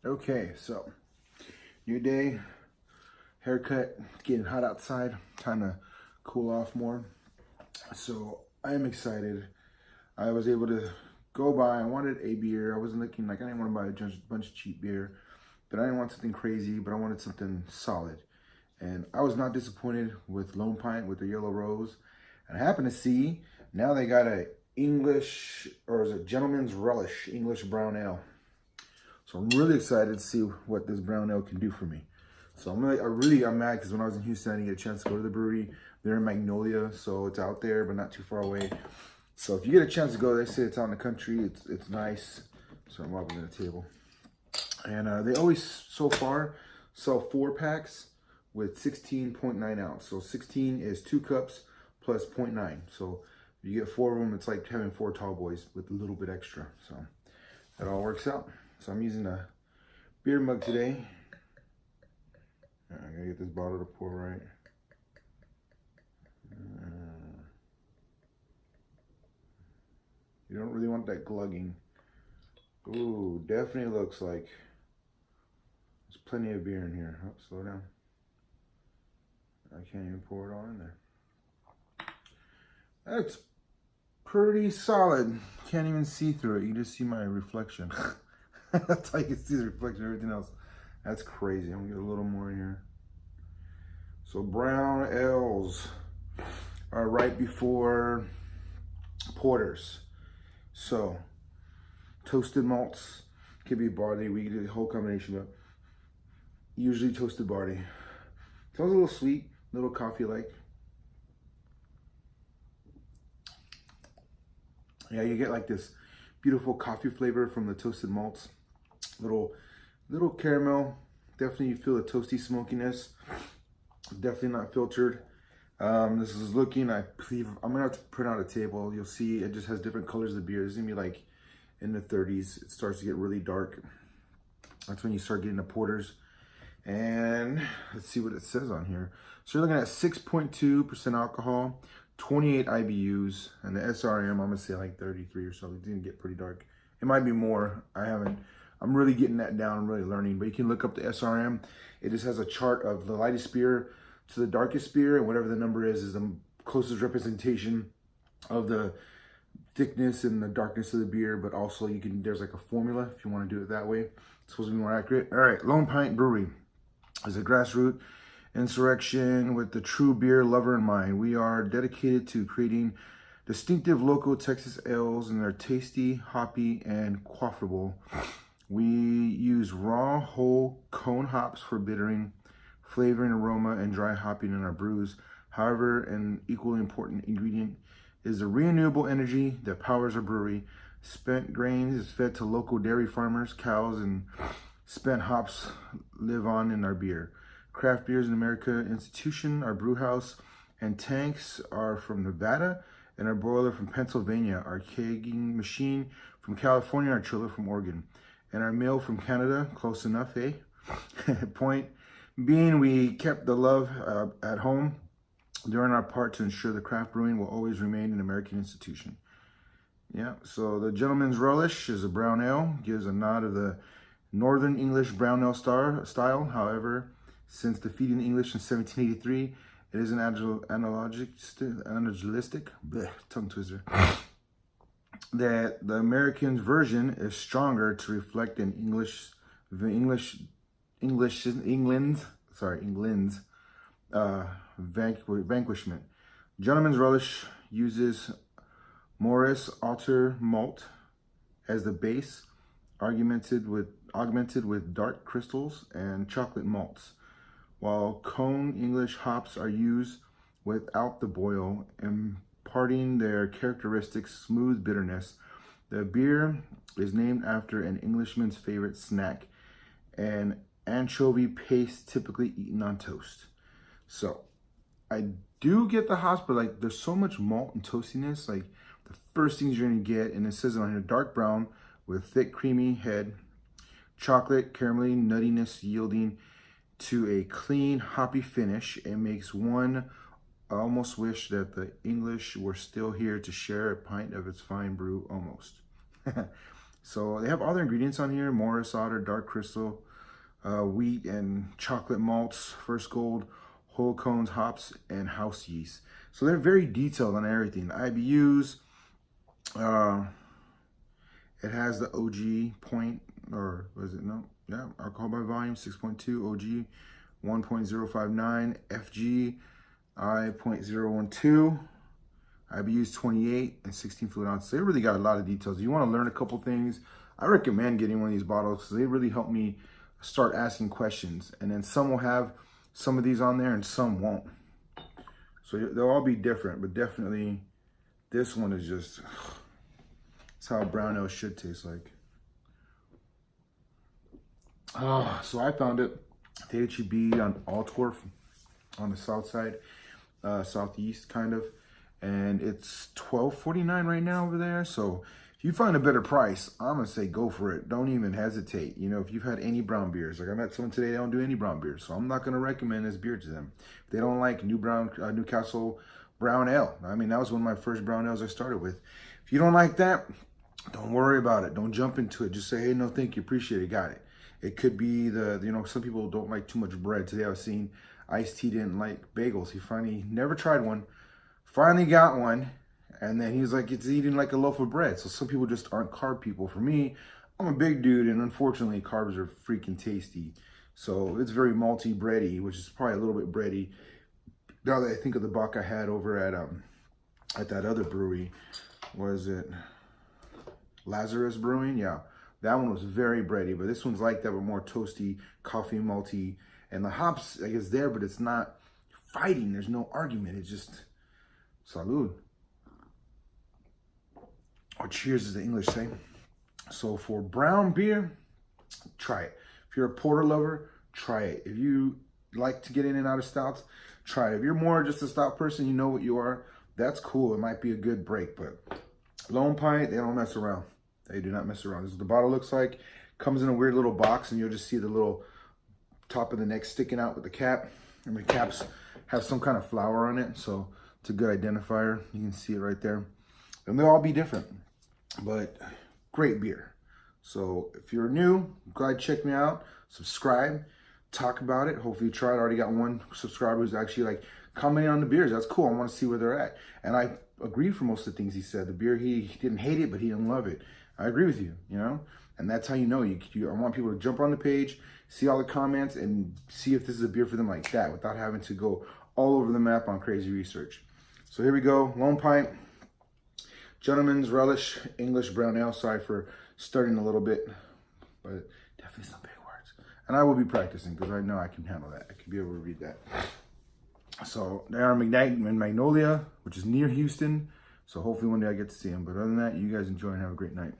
Okay, so new day, haircut, getting hot outside, time to cool off more. So I am excited. I was able to go buy, I wanted a beer. I wasn't looking like I didn't want to buy a bunch of cheap beer, but I didn't want something crazy, but I wanted something solid. And I was not disappointed with Lone Pint with the yellow rose. And I happened to see now they got a English, or is it Gentleman's Relish English brown ale. So I'm really excited to see what this brown ale can do for me. So I'm mad because when I was in Houston, I didn't get a chance to go to the brewery. They're in Magnolia, so it's out there, but not too far away. So if you get a chance to go, they say it's out in the country. It's nice. So I'm wobbling at the table. And they always, so far, sell 4-packs with 16.9 ounce. So 16 is 2 cups plus 0.9. So if you get 4 of them, it's like having 4 tall boys with a little bit extra. So that all works out. So I'm using a beer mug today. I gotta get this bottle to pour right. You don't really want that glugging. Ooh, definitely looks like there's plenty of beer in here. Oh, slow down. I can't even pour it all in there. That's pretty solid. Can't even see through it. You just see my reflection. That's how you can see the reflection of everything else. That's crazy. I'm gonna get a little more in here. So brown ales are right before porters. So toasted malts could be barley. We did a whole combination, but usually toasted barley. Sounds a little sweet, a little coffee-like. Yeah, you get like this beautiful coffee flavor from the toasted malts. Little caramel. Definitely you feel the toasty smokiness. Definitely not filtered. This is looking, I believe, I'm gonna have to print out a table. You'll see it just has different colors of beer. It's gonna be like in the 30s. It starts to get really dark. That's when you start getting the porters. And let's see what it says on here. So you're looking at 6.2% alcohol, 28 IBUs, and the SRM, I'm gonna say like 33 or so. It's gonna get pretty dark. It might be more. I'm really getting that down. I'm really learning, but you can look up the SRM. It just has a chart of the lightest beer to the darkest beer, and whatever the number is the closest representation of the thickness and the darkness of the beer. But also there's like a formula if you want to do it that way. It's supposed to be more accurate. All right, Lone Pint Brewery is a grassroots insurrection with the true beer lover in mind. We are dedicated to creating distinctive local Texas ales, and they're tasty, hoppy, and quaffable. We use raw, whole cone hops for bittering, flavoring, aroma, and dry hopping in our brews. However, an equally important ingredient is the renewable energy that powers our brewery. Spent grains is fed to local dairy farmers, cows, and spent hops live on in our beer. Craft Beers in America Institution, our brew house, and tanks are from Nevada, and our boiler from Pennsylvania, our kegging machine from California, our chiller from Oregon, and our mail from Canada. Close enough, eh? Point being, we kept the love at home, doing our part to ensure the craft brewing will always remain an American institution. Yeah, so the Gentleman's Relish is a brown ale, gives a nod of the Northern English brown ale style. However, since defeating the English in 1783, it is an analogistic, tongue twister, that the American version is stronger to reflect an England's vanquishment. Gentleman's Relish uses Morris Alter malt as the base, augmented with dark crystals and chocolate malts, while Cone English hops are used without the boil, imparting their characteristic smooth bitterness. The beer is named after an Englishman's favorite snack, an anchovy paste typically eaten on toast. So I do get the hops, but like there's so much malt and toastiness. Like the first things you're gonna get, and it says on here, dark brown with thick creamy head, chocolate caramelly nuttiness yielding to a clean hoppy finish. It makes one almost wish that the English were still here to share a pint of its fine brew almost. So they have all their ingredients on here: Morris Otter, Dark Crystal, wheat and chocolate malts, First Gold, whole cones, hops, and house yeast. So they're very detailed on everything. The IBUs, it has the OG point, or was it, no? Yeah, alcohol by volume, 6.2, OG 1.059, FG I 0.012, IBUs 28, and 16 fluid ounces. They really got a lot of details. If you want to learn a couple things, I recommend getting one of these bottles because they really help me start asking questions. And then some will have some of these on there and some won't. So they'll all be different, but definitely this one is just, it's how a brown ale should taste like. So I found it at the HEB on Altworth on the south side, southeast kind of, and it's $12.49 right now over there. So if you find a better price, I'm gonna say go for it. Don't even hesitate. You know, if you've had any brown beers, like I met someone today, they don't do any brown beers, so I'm not gonna recommend this beer to them. If they don't like Newcastle brown ale, I mean, that was one of my first brown ales I started with. If you don't like that, don't worry about it. Don't jump into it. Just say, hey, no, thank you, appreciate it, got it. It could be some people don't like too much bread. Today I was seeing Iced Tea didn't like bagels. He finally never tried one, finally got one, and then he was like, it's eating like a loaf of bread. So some people just aren't carb people. For me, I'm a big dude, and unfortunately carbs are freaking tasty. So it's very malty, bready, which is probably a little bit bready. Now that I think of the buck I had over at that other brewery, was it Lazarus Brewing? Yeah. That one was very bready, but this one's like that, but more toasty, coffee, malty. And the hops, I guess, there, but it's not fighting. There's no argument. It's just, salud. Or cheers, as the English say. So for brown beer, try it. If you're a porter lover, try it. If you like to get in and out of stouts, try it. If you're more just a stout person, you know what you are, that's cool. It might be a good break, but Lone Pint, they don't mess around. They do not mess around. This is what the bottle looks like. Comes in a weird little box, and you'll just see the little top of the neck sticking out with the cap. And the caps have some kind of flower on it, so it's a good identifier. You can see it right there. And they'll all be different, but great beer. So if you're new, glad to check me out. Subscribe, talk about it. Hopefully you try it. I already got one subscriber who's actually like commenting on the beers. That's cool. I want to see where they're at. And I agree for most of the things he said. The beer, he didn't hate it, but he didn't love it. I agree with you, you know? And that's how you know. I want people to jump on the page, see all the comments, and see if this is a beer for them like that without having to go all over the map on crazy research. So here we go. Lone Pint, Gentleman's Relish, English Brown Ale. Sorry for starting a little bit, but definitely some big words. And I will be practicing because I know I can handle that. I can be able to read that. So they are in Magnolia, which is near Houston. So hopefully one day I get to see them. But other than that, you guys enjoy and have a great night.